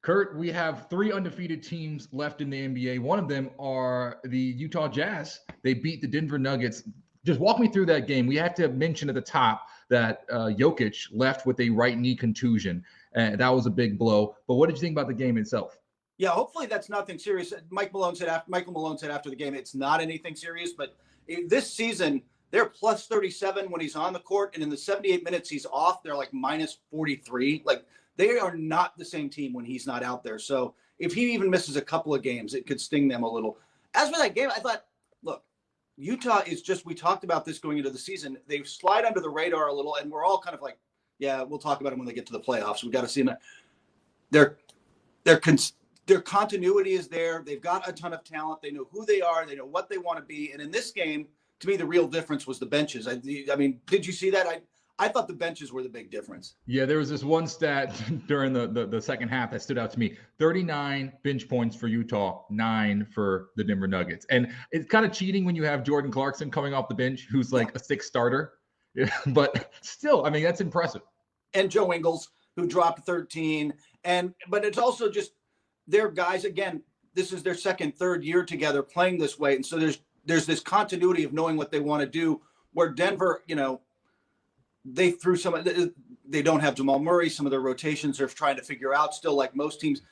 Kurt, we have 3 undefeated teams left in the NBA. One of them are the Utah Jazz. They beat the Denver Nuggets. Just walk me through that game. We have to mention at the top that Jokic left with a right knee contusion, and that was a big blow. But what did you think about the game itself? Yeah, hopefully that's nothing serious. Michael Malone said after the game, it's not anything serious. But this season, they're plus 37 when he's on the court, and in the 78 minutes he's off, they're like minus 43. Like, they are not the same team when he's not out there. So if he even misses a couple of games, it could sting them a little. As for that game, I thought, look, Utah is just, we talked about this going into the season. They slide under the radar a little, and we're all kind of like, yeah, we'll talk about them when they get to the playoffs. We got to see them. Their continuity is there. They've got a ton of talent. They know who they are. They know what they want to be. And in this game, to me, the real difference was the benches. I mean, did you see that? I thought the benches were the big difference. Yeah, there was this one stat during the second half that stood out to me. 39 bench points for Utah, 9 for the Denver Nuggets. And it's kind of cheating when you have Jordan Clarkson coming off the bench, who's like a 6th starter. But still, I mean, that's impressive. And Joe Ingles, who dropped 13. But it's also just their guys, again, this is their second, third year together playing this way. And so there's this continuity of knowing what they want to do, where Denver, they threw they don't have Jamal Murray. Some of their rotations are trying to figure out still, like most teams.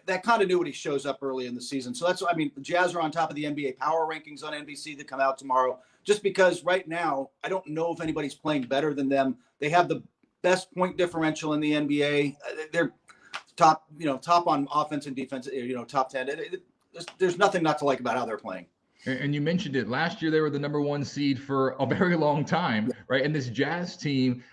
That continuity shows up early in the season. So the Jazz are on top of the NBA power rankings on NBC that come out tomorrow, just because right now, I don't know if anybody's playing better than them. They have the best point differential in the NBA. They're top on offense and defense, top 10. There's nothing not to like about how they're playing. And you mentioned it. Last year, they were the number 1 seed for a very long time, right? And this Jazz team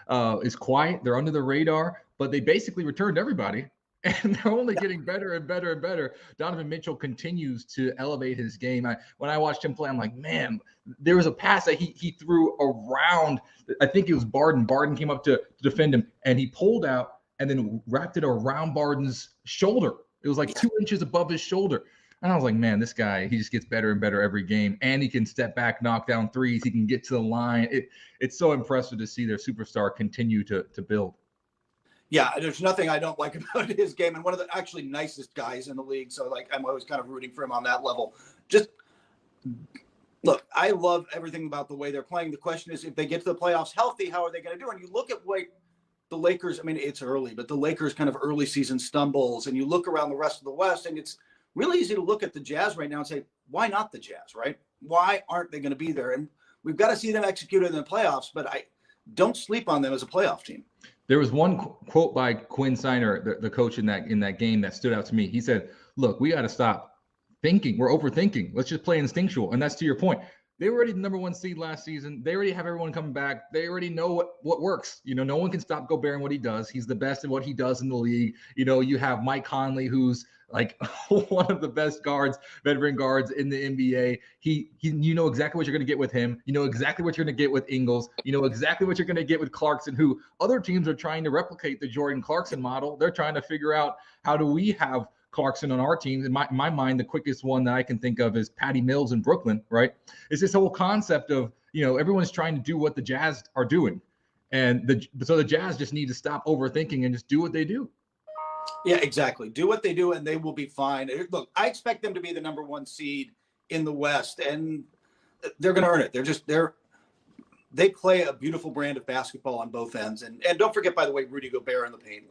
is quiet. They're under the radar, but they basically returned everybody. And they're only getting better and better and better. Donovan Mitchell continues to elevate his game. When I watched him play, I'm like, man, there was a pass that he threw around. I think it was Barden. Barden came up to defend him, and he pulled out and then wrapped it around Barden's shoulder. It was like 2 inches above his shoulder. And I was like, man, this guy, he just gets better and better every game. And he can step back, knock down threes. He can get to the line. It's so impressive to see their superstar continue to build. Yeah, there's nothing I don't like about his game. And one of the actually nicest guys in the league. So, I'm always kind of rooting for him on that level. Just, look, I love everything about the way they're playing. The question is, if they get to the playoffs healthy, how are they going to do? And you look at what the Lakers, I mean, it's early, but the Lakers kind of early season stumbles. And you look around the rest of the West, and it's really easy to look at the Jazz right now and say, why not the Jazz, right? Why aren't they going to be there? And we've got to see them executed in the playoffs, but I don't sleep on them as a playoff team. There was one quote by Quinn Snyder, the coach in that game, that stood out to me. He said, look, we got to stop thinking. We're overthinking. Let's just play instinctual. And that's to your point. They were already the number 1 seed last season. They already have everyone coming back. They already know what works. No one can stop Gobert in what he does. He's the best in what he does in the league. You have Mike Conley, who's like one of the best veteran guards in the NBA. You know exactly what you're going to get with him. You know exactly what you're going to get with Ingles. You know exactly what you're going to get with Clarkson, who other teams are trying to replicate the Jordan Clarkson model. They're trying to figure out, how do we have Clarkson on our team? In my mind, the quickest one that I can think of is Patty Mills in Brooklyn, right? It's this whole concept of, everyone's trying to do what the Jazz are doing. And so the Jazz just need to stop overthinking and just do what they do. Yeah, exactly. Do what they do, and they will be fine. Look, I expect them to be the number 1 seed in the West, and they're going to earn it. They play a beautiful brand of basketball on both ends. And don't forget, by the way, Rudy Gobert in the paint,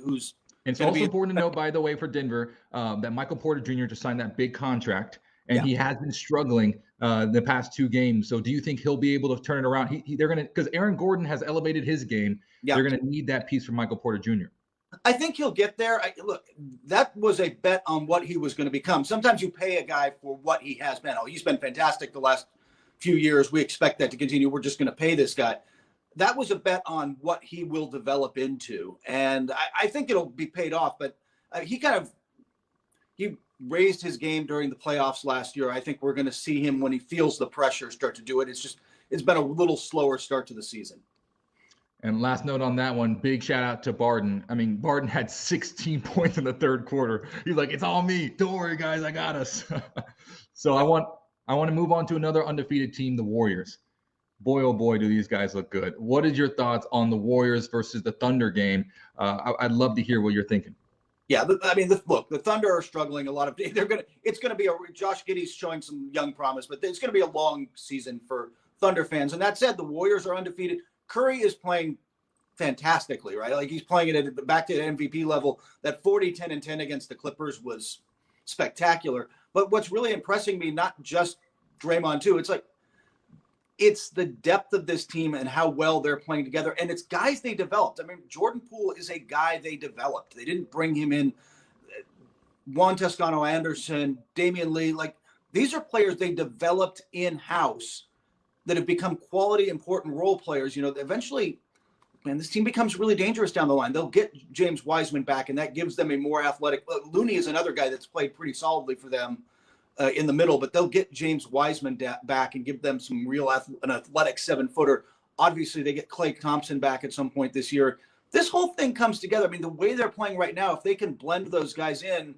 who's. It's also important to note, by the way, for Denver, that Michael Porter Jr. just signed that big contract, and he has been struggling the past 2 games. So do you think he'll be able to turn it around? They're going to, because Aaron Gordon has elevated his game. Yeah. They're going to need that piece from Michael Porter Jr. I think he'll get there. Look, that was a bet on what he was going to become. Sometimes you pay a guy for what he has been. Oh, he's been fantastic the last few years. We expect that to continue. We're just going to pay this guy. That was a bet on what he will develop into. And I think it'll be paid off. But he raised his game during the playoffs last year. I think we're going to see him when he feels the pressure start to do it. It's been a little slower start to the season. And last note on that one, big shout out to Barden. I mean, Barden had 16 points in the third quarter. He's like, it's all me. Don't worry, guys, I got us. So I want to move on to another undefeated team, the Warriors. Boy, oh boy, do these guys look good. What is your thoughts on the Warriors versus the Thunder game? I'd love to hear what you're thinking. Yeah, I mean, look, the Thunder are struggling a lot of. It's gonna be Josh Giddey's showing some young promise, but it's gonna be a long season for Thunder fans. And that said, the Warriors are undefeated. Curry is playing fantastically, right? Like he's playing it at back to MVP level. That 40, 10, and 10 against the Clippers was spectacular. But what's really impressing me, not just Draymond too, it's the depth of this team and how well they're playing together. And it's guys they developed. I mean, Jordan Poole is a guy they developed. They didn't bring him in. Juan Toscano-Anderson, Damian Lee, like these are players they developed in-house that have become quality, important role players. You know, eventually, man, this team becomes really dangerous down the line. They'll get James Wiseman back, and that gives them a more athletic. Looney is another guy that's played pretty solidly for them in the middle, but they'll get James Wiseman back and give them some real an athletic 7-footer. Obviously, they get Klay Thompson back at some point this year. This whole thing comes together. I mean, the way they're playing right now, if they can blend those guys in,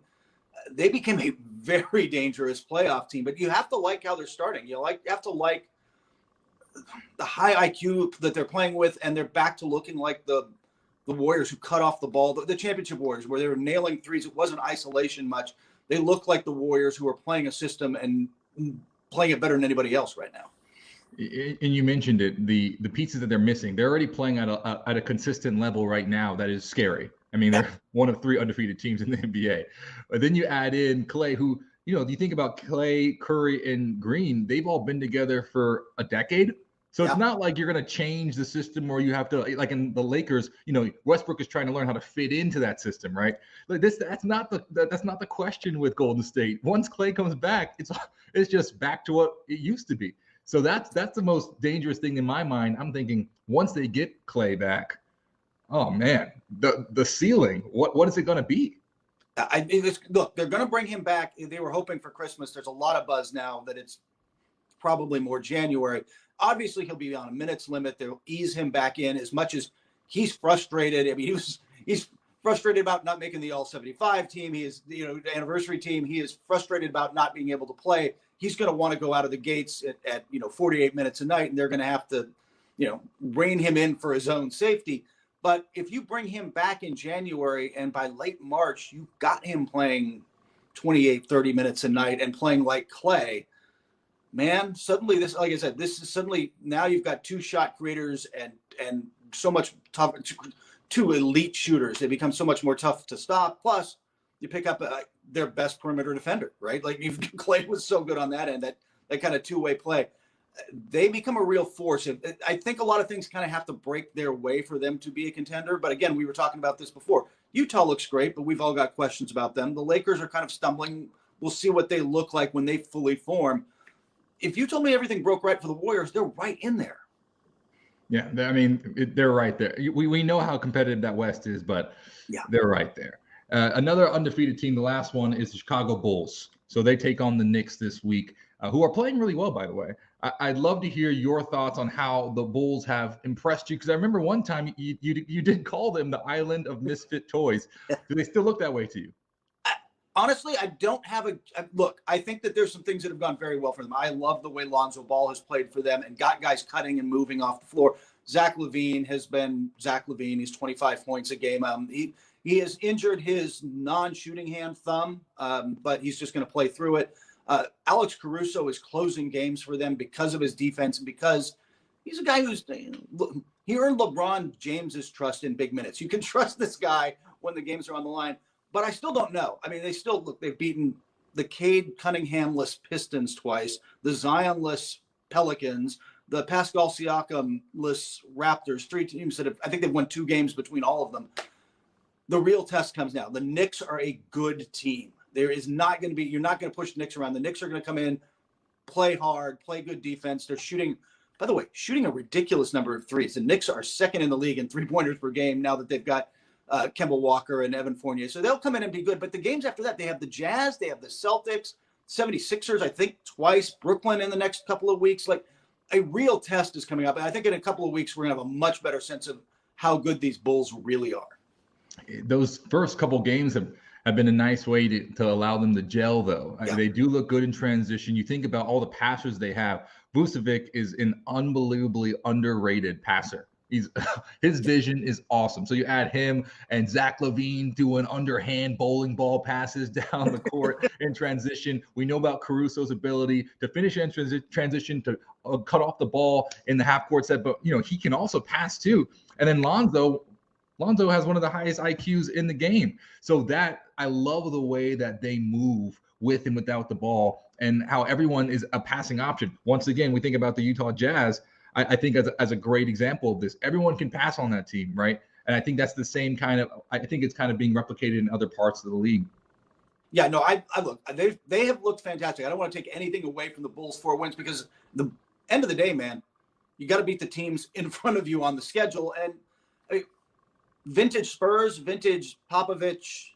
they became a very dangerous playoff team. But you have to like how they're starting. You have to like the high IQ that they're playing with, and they're back to looking like the Warriors who cut off the ball, the championship Warriors, where they were nailing threes. It wasn't isolation much. They look like the Warriors who are playing a system and playing it better than anybody else right now. And you mentioned it, the pieces that they're missing. They're already playing at a consistent level right now that is scary. I mean, they're one of 3 undefeated teams in the NBA. But then you add in Klay, who, you know, you think about Klay, Curry, and Green, they've all been together for a decade. So it's not like you're going to change the system or you have to, like in the Lakers, you know, Westbrook is trying to learn how to fit into that system, right? Like that's not the question with Golden State. Once Klay comes back, it's just back to what it used to be. So that's the most dangerous thing in my mind. I'm thinking once they get Klay back, oh man, the ceiling, what is it going to be? Look, they're going to bring him back. They were hoping for Christmas. There's a lot of buzz now that it's probably more January. Obviously, he'll be on a minutes limit. They'll ease him back in as much as he's frustrated. I mean, he's frustrated about not making the All-75 team. He is, you know, the anniversary team. He is frustrated about not being able to play. He's going to want to go out of the gates at 48 minutes a night, and they're going to have to, you know, rein him in for his own safety. But if you bring him back in January and by late March, you've got him playing 28, 30 minutes a night and playing like Klay, man, suddenly this, like I said, this is suddenly now you've got 2 shot creators and so much tough, 2 elite shooters. They become so much more tough to stop. Plus, you pick up their best perimeter defender, right? Like Klay was so good on that end, that kind of 2-way play. They become a real force. I think a lot of things kind of have to break their way for them to be a contender. But again, we were talking about this before. Utah looks great, but we've all got questions about them. The Lakers are kind of stumbling. We'll see what they look like when they fully form. If you told me everything broke right for the Warriors, they're right in there. Yeah, I mean, they're right there. We know how competitive that West is, but they're right there. Another undefeated team, the last one, is the Chicago Bulls. So they take on the Knicks this week, who are playing really well, by the way. I'd love to hear your thoughts on how the Bulls have impressed you, because I remember one time you did call them the island of misfit toys. Do they still look that way to you? Honestly, I don't have look. I think that there's some things that have gone very well for them. I love the way Lonzo Ball has played for them and got guys cutting and moving off the floor. Zach LaVine has been Zach LaVine. He's 25 points a game. He has injured his non-shooting hand thumb, but he's just going to play through it. Alex Caruso is closing games for them because of his defense and because he's a guy he earned LeBron James's trust in big minutes. You can trust this guy when the games are on the line. But I still don't know. I mean, they've beaten the Cade Cunningham-less Pistons twice, the Zion-less Pelicans, the Pascal Siakam-less Raptors, 3 teams that I think they've won 2 games between all of them. The real test comes now. The Knicks are a good team. You're not going to push the Knicks around. The Knicks are going to come in, play hard, play good defense. They're shooting a ridiculous number of threes. The Knicks are second in the league in 3-pointers per game now that they've got Kemba Walker and Evan Fournier. So they'll come in and be good. But the games after that, they have the Jazz, they have the Celtics, 76ers, I think twice, Brooklyn in the next couple of weeks. Like a real test is coming up. And I think in a couple of weeks, we're going to have a much better sense of how good these Bulls really are. Those first couple games have been a nice way to allow them to gel, though. Yeah. They do look good in transition. You think about all the passers they have. Vucevic is an unbelievably underrated passer. He's his vision is awesome. So you add him and Zach LaVine doing underhand bowling ball passes down the court in transition. We know about Caruso's ability to finish in transition, to cut off the ball in the half court set, but he can also pass too. And then Lonzo has one of the highest IQs in the game. So that I love the way that they move with and without the ball, and how everyone is a passing option. Once again, we think about the Utah Jazz. I think as a great example of this, everyone can pass on that team, right? And I think that's the same kind of. I think it's kind of being replicated in other parts of the league. Yeah, no, I look. They have looked fantastic. I don't want to take anything away from the Bulls' 4 wins, because the end of the day, man, you got to beat the teams in front of you on the schedule. And vintage Spurs, vintage Popovich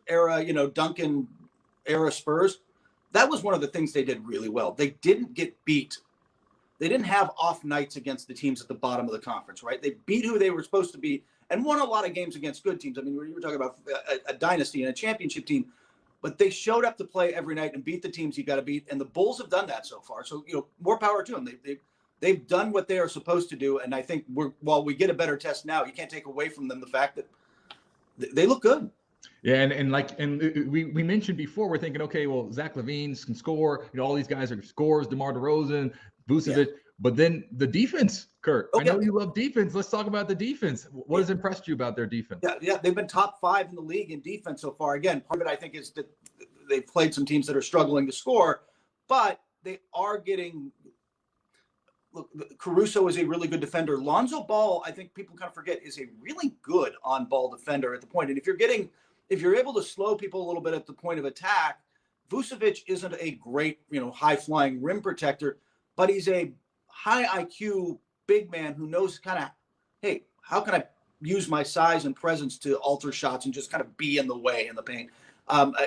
era, Duncan era Spurs, that was one of the things they did really well. They didn't get beat. They didn't have off nights against the teams at the bottom of the conference, right? They beat who they were supposed to beat and won a lot of games against good teams. I mean, you were talking about a dynasty and a championship team, but they showed up to play every night and beat the teams you got to beat. And the Bulls have done that so far. So, more power to them. They've done what they are supposed to do. And I think while we get a better test now, you can't take away from them the fact that they look good. Yeah, and we mentioned before, we're thinking, okay, well, Zach LaVine can score. All these guys are scorers, DeMar DeRozan, Vucevic. Yeah. But then the defense, Kurt. Okay. I know you love defense. Let's talk about the defense. What has impressed you about their defense? Yeah, they've been top 5 in the league in defense so far. Again, part of it I think is that they've played some teams that are struggling to score, but they are getting. Look, Caruso is a really good defender. Lonzo Ball, I think people kind of forget, is a really good on-ball defender at the point. And if you're able to slow people a little bit at the point of attack, Vucevic isn't a great, high-flying rim protector, but he's a high IQ big man who knows kind of, hey, how can I use my size and presence to alter shots and just kind of be in the way in the paint.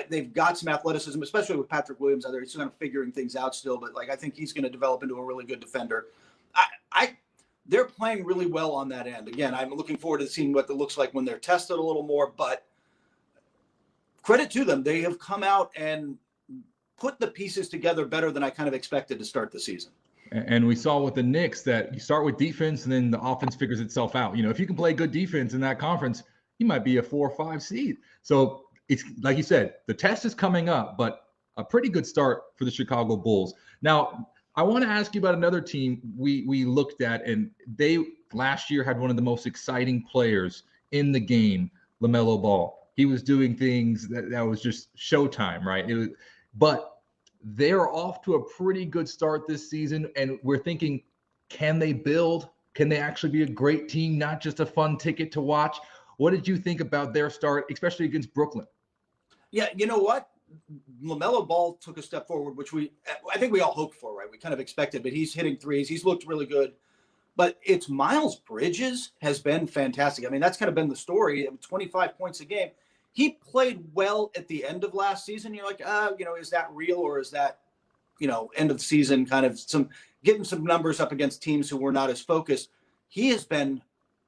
They've got some athleticism, especially with Patrick Williams out there. He's kind of figuring things out still, but I think he's going to develop into a really good defender. They're playing really well on that end. Again, I'm looking forward to seeing what it looks like when they're tested a little more, but credit to them. They have come out and put the pieces together better than I kind of expected to start the season. And we saw with the Knicks that you start with defense and then the offense figures itself out. If you can play good defense in that conference, you might be a 4 or 5 seed. So it's like you said, the test is coming up, but a pretty good start for the Chicago Bulls. Now, I want to ask you about another team we looked at, and they last year had one of the most exciting players in the game, LaMelo Ball. He was doing things that was just showtime, right? But they're off to a pretty good start this season, and we're thinking, can they build? Can they actually be a great team, not just a fun ticket to watch? What did you think about their start, especially against Brooklyn? Yeah, you know what? LaMelo Ball took a step forward, which I think we all hoped for, right? We kind of expected, but he's hitting threes. He's looked really good. But it's Miles Bridges has been fantastic. I mean, that's kind of been the story. 25 points a game. He played well at the end of last season. You're like, is that real, or is that, end of the season kind of getting some numbers up against teams who were not as focused? He has been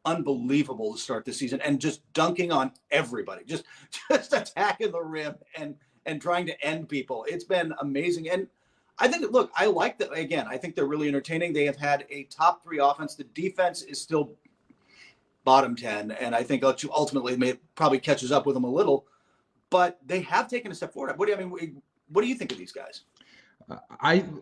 unbelievable to start the season and just dunking on everybody, just attacking the rim and trying to end people. It's been amazing. And I think, look, I like that. Again, I think they're really entertaining. They have had a top 3 offense. The defense is still bottom 10. And I think ultimately it probably catches up with them a little, but they have taken a step forward. What do you think of these guys?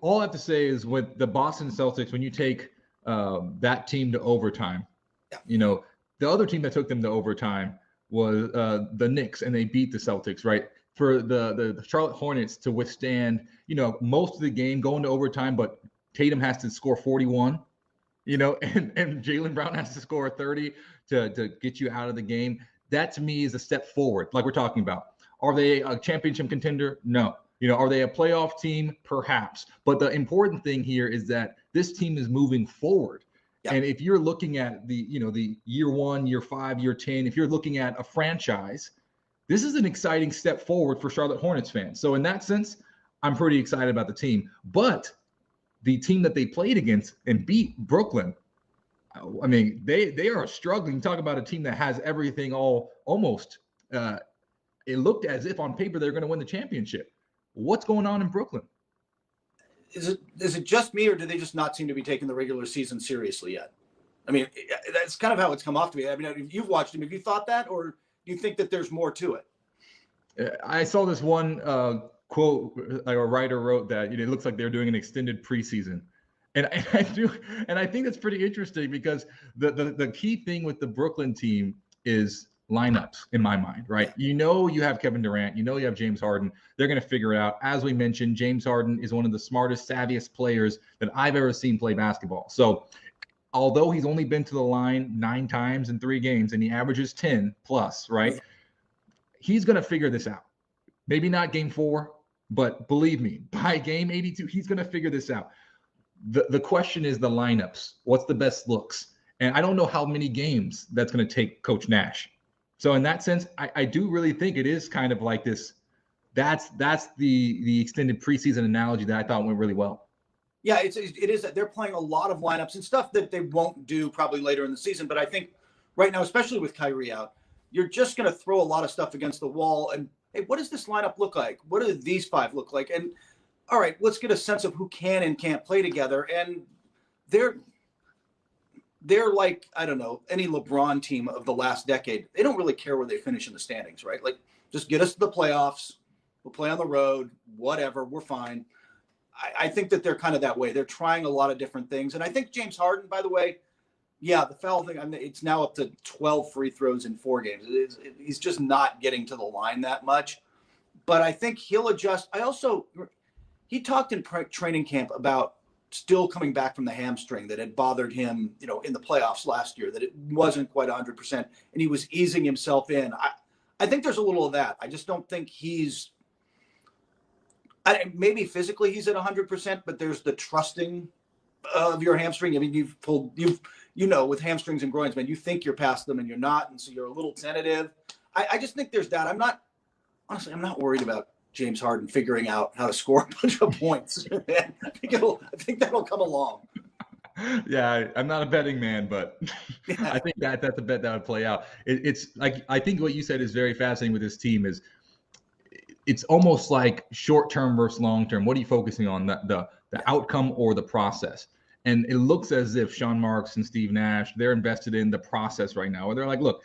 All I have to say is with the Boston Celtics, when you take that team to overtime, yeah. The other team that took them to overtime was the Knicks, and they beat the Celtics, right? For the Charlotte Hornets to withstand, most of the game going to overtime, but Tatum has to score 41, and Jaylen Brown has to score 30 to get you out of the game. That to me is a step forward, like we're talking about. Are they a championship contender? No. Are they a playoff team? Perhaps. But the important thing here is that this team is moving forward. Yep. And if you're looking at the year 1, year 5, year 10, if you're looking at a franchise, this is an exciting step forward for Charlotte Hornets fans. So in that sense, I'm pretty excited about the team. But the team that they played against and beat, Brooklyn, I mean, they are struggling. Talk about a team that has everything almost. It looked as if on paper they're going to win the championship. What's going on in Brooklyn? Is it just me, or do they just not seem to be taking the regular season seriously yet? I mean, that's kind of how it's come off to me. I mean, if you've watched him, have you thought that, or do you think that there's more to it? I saw this one quote, like a writer wrote that, it looks like they're doing an extended preseason. And I think that's pretty interesting because the key thing with the Brooklyn team is lineups in my mind, right? You have Kevin Durant, you have James Harden. They're going to figure it out. As we mentioned, James Harden is one of the smartest, savviest players that I've ever seen play basketball. So although he's only been to the line 9 times in 3 games and he averages 10 plus, right? He's going to figure this out. Maybe not game 4, but believe me, by game 82, he's going to figure this out. The question is the lineups. What's the best looks? And I don't know how many games that's going to take Coach Nash. So in that sense, I do really think it is kind of like this. That's the extended preseason analogy that I thought went really well. Yeah, it is that they're playing a lot of lineups and stuff that they won't do probably later in the season. But I think right now, especially with Kyrie out, you're just going to throw a lot of stuff against the wall. And hey, what does this lineup look like? What do these 5 look like? And all right, let's get a sense of who can and can't play together. And they're like, I don't know, any LeBron team of the last decade. They don't really care where they finish in the standings, right? Like, just get us to the playoffs. We'll play on the road, whatever. We're fine. I think that they're kind of that way. They're trying a lot of different things. And I think James Harden, by the way, yeah, the foul thing, it's now up to 12 free throws in 4 games. He's just not getting to the line that much. But I think he'll adjust. He talked in training camp about still coming back from the hamstring that had bothered him, in the playoffs last year, that it wasn't quite 100%, and he was easing himself in. I think there's a little of that. I just don't think maybe physically he's at 100%, but there's the trusting of your hamstring. I mean, with hamstrings and groins, man, you think you're past them and you're not, and so you're a little tentative. I just think there's that. I'm not worried about James Harden figuring out how to score a bunch of points. I think that'll come along. Yeah, I'm not a betting man, but I think that's a bet that would play out. It's like, I think what you said is very fascinating with this team is it's almost like short-term versus long-term. What are you focusing on, the outcome or the process? And it looks as if Sean Marks and Steve Nash, they're invested in the process right now, where they're like, look,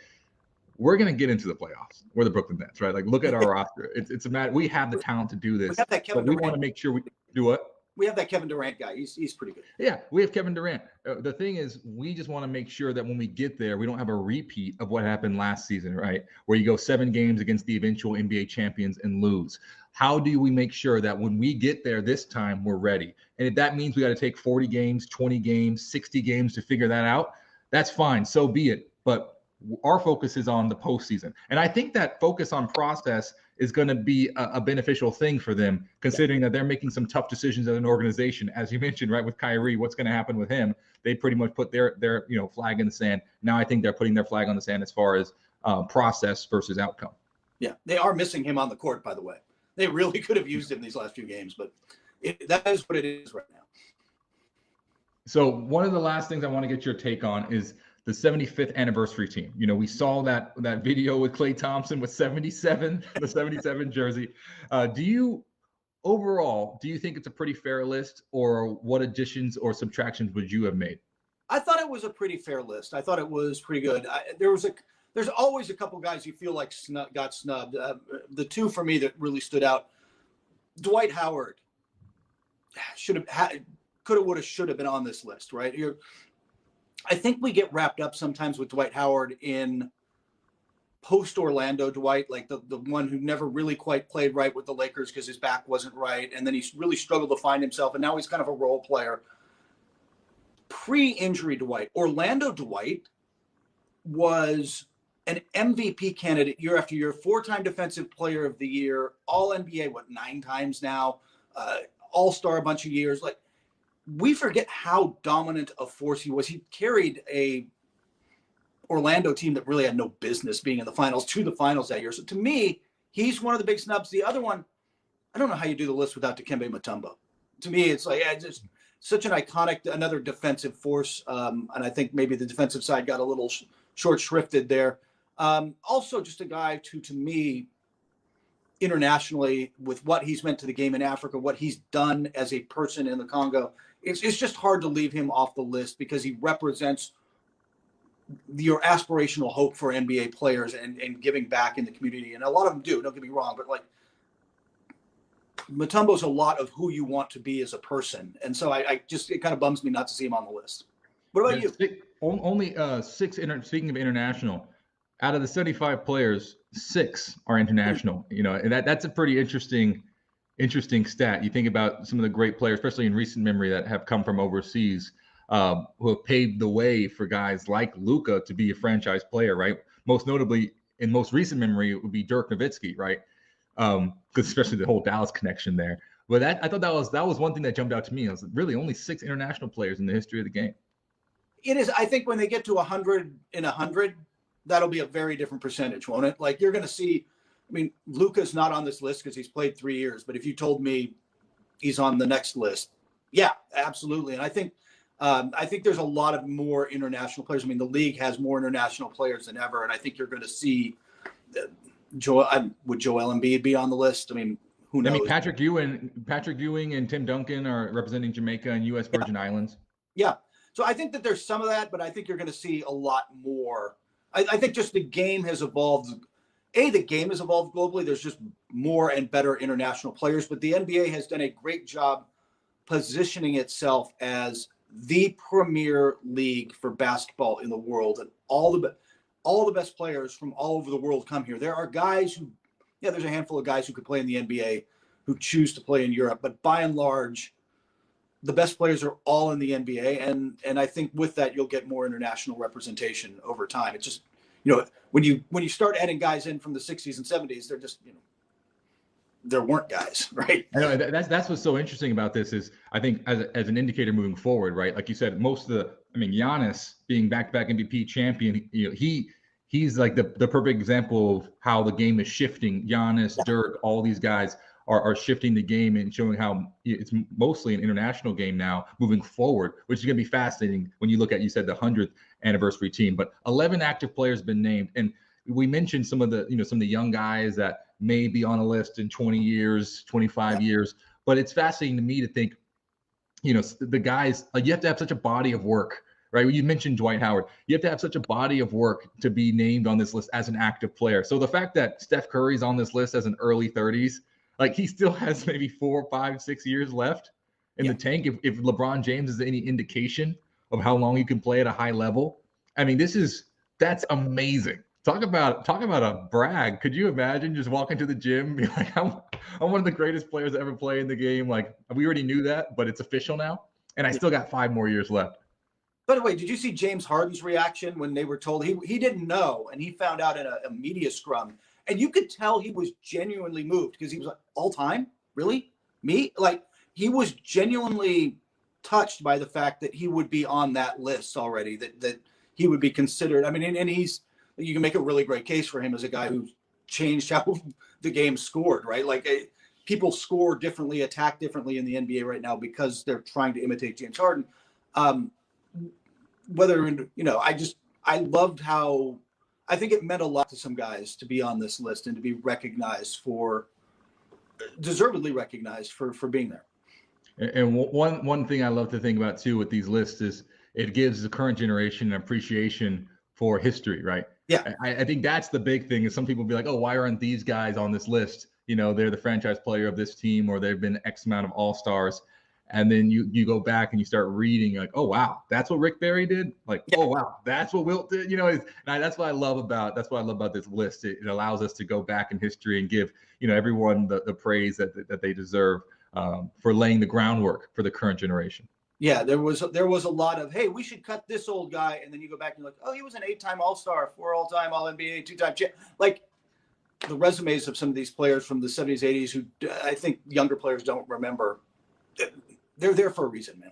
we're going to get into the playoffs. We're the Brooklyn Nets, right? Like, look at our roster. It's a matter. We have the talent to do this. We have that Kevin but we Durant. want to make sure we do what? We have that Kevin Durant guy. He's pretty good. Yeah, we have Kevin Durant. The thing is, we just want to make sure that when we get there, we don't have a repeat of what happened last season, right? Where you go 7 games against the eventual NBA champions and lose. How do we make sure that when we get there this time, we're ready? And if that means we got to take 40 games, 20 games, 60 games to figure that out, that's fine. So be it. But our focus is on the postseason. And I think that focus on process is going to be a beneficial thing for them, considering that they're making some tough decisions as an organization. As you mentioned, right, with Kyrie, what's going to happen with him? They pretty much put their flag in the sand. Now I think they're putting their flag on the sand as far as process versus outcome. Yeah, they are missing him on the court, by the way. They really could have used him these last few games, but that is what it is right now. So one of the last things I want to get your take on is the 75th anniversary team. We saw that video with Klay Thompson with 77, the 77 jersey. Do you think it's a pretty fair list, or what additions or subtractions would you have made? I thought it was a pretty fair list. I thought it was pretty good. There's always a couple guys you feel like got snubbed. The 2 for me that really stood out, Dwight Howard could have, would have, should have been on this list, right? I think we get wrapped up sometimes with Dwight Howard in post-Orlando Dwight, like the one who never really quite played right with the Lakers because his back wasn't right, and then he really struggled to find himself, and now he's kind of a role player. Pre-injury Dwight, Orlando Dwight was an MVP candidate year after year, 4-time Defensive Player of the Year, All-NBA, 9 times now, All-Star a bunch of years. Like, we forget how dominant a force he was. He carried a Orlando team that really had no business being in the finals to the finals that year. So to me, he's one of the big snubs. The other one, I don't know how you do the list without Dikembe Mutombo. To me, it's like just such an iconic, another defensive force. And I think maybe the defensive side got a little short shrifted there. Also just a guy to me, internationally, with what he's meant to the game in Africa, what he's done as a person in the Congo, it's just hard to leave him off the list because he represents your aspirational hope for NBA players and giving back in the community. And a lot of them do, don't get me wrong, but like Mutombo's a lot of who you want to be as a person. And so I just, it kind of bums me not to see him on the list. What about you? Only six, speaking of international, out of the 75 players, 6 are international, you know, and that's a pretty interesting stat. You think about some of the great players, especially in recent memory, that have come from overseas, who have paved the way for guys like Luka to be a franchise player, right? Most notably, in most recent memory, it would be Dirk Nowitzki, right? Because especially the whole Dallas connection there. But I thought that was one thing that jumped out to me. It was really only 6 international players in the history of the game. It is. I think when they get to 100 in 100, that'll be a very different percentage, won't it? Like you're going to see. I mean, Luka's not on this list because he's played 3 years. But if you told me he's on the next list, yeah, absolutely. And I think there's a lot of more international players. I mean, the league has more international players than ever, and I think you're going to see. Would Joel Embiid be on the list? I mean, who knows? I mean, Patrick Ewing and Tim Duncan are representing Jamaica and U.S. Virgin Islands. Yeah. So I think that there's some of that, but I think you're going to see a lot more. I think just the game has evolved. The game has evolved globally. There's just more and better international players, but the NBA has done a great job positioning itself as the premier league for basketball in the world, and all the best players from all over the world come here. There are guys who, there's a handful of guys who could play in the NBA who choose to play in Europe, but by and large, the best players are all in the NBA. And I think with that, you'll get more international representation over time. It's just, when you start adding guys in from the 60s and 70s, they're just, there weren't guys, right? I know that's what's so interesting about this is I think as an indicator moving forward, right? Like you said, Giannis being back-to-back MVP champion, he's like the perfect example of how the game is shifting. Giannis, Dirk, all these guys are shifting the game and showing how it's mostly an international game now moving forward, which is going to be fascinating when you look at, you said, the 100th anniversary team. But 11 active players been named, and we mentioned some of the young guys that may be on a list in 20 years, 25 years. But it's fascinating to me to think, the guys, you have to have such a body of work, right? You mentioned Dwight Howard. You have to have such a body of work to be named on this list as an active player. So the fact that Steph Curry's on this list as an early 30s, like he still has maybe 4, 5, 6 years left in the tank. If LeBron James is any indication of how long you can play at a high level, I mean, that's amazing. Talk about a brag. Could you imagine just walking to the gym and be like, I'm one of the greatest players to ever play in the game. Like we already knew that, but it's official now. And I still got 5 more years left. By the way, did you see James Harden's reaction when they were told he didn't know, and he found out in a media scrum? And you could tell he was genuinely moved because he was like, all time? Really? Me? Like, he was genuinely touched by the fact that he would be on that list already, that he would be considered. I mean, and you can make a really great case for him as a guy who changed how the game scored, right? Like, people score differently, attack differently in the NBA right now because they're trying to imitate James Harden. I loved how, I think it meant a lot to some guys to be on this list and to be recognized deservedly recognized for being there. And one thing I love to think about too with these lists is it gives the current generation an appreciation for history, right? Yeah. I think that's the big thing is some people be like, oh, why aren't these guys on this list? They're the franchise player of this team, or they've been X amount of all-stars. And then you go back and you start reading, like, oh wow, that's what Rick Barry did. Like, oh wow, that's what Wilt did. That's what I love about this list. It allows us to go back in history and give everyone the praise that they deserve for laying the groundwork for the current generation. Yeah, there was a lot of, hey, we should cut this old guy, and then you go back and you're like, oh, he was an 8-time All-Star, 4 all-time All-NBA, 2-time champ. Like the resumes of some of these players from the 70s, 80s, who I think younger players don't remember. They're there for a reason, man.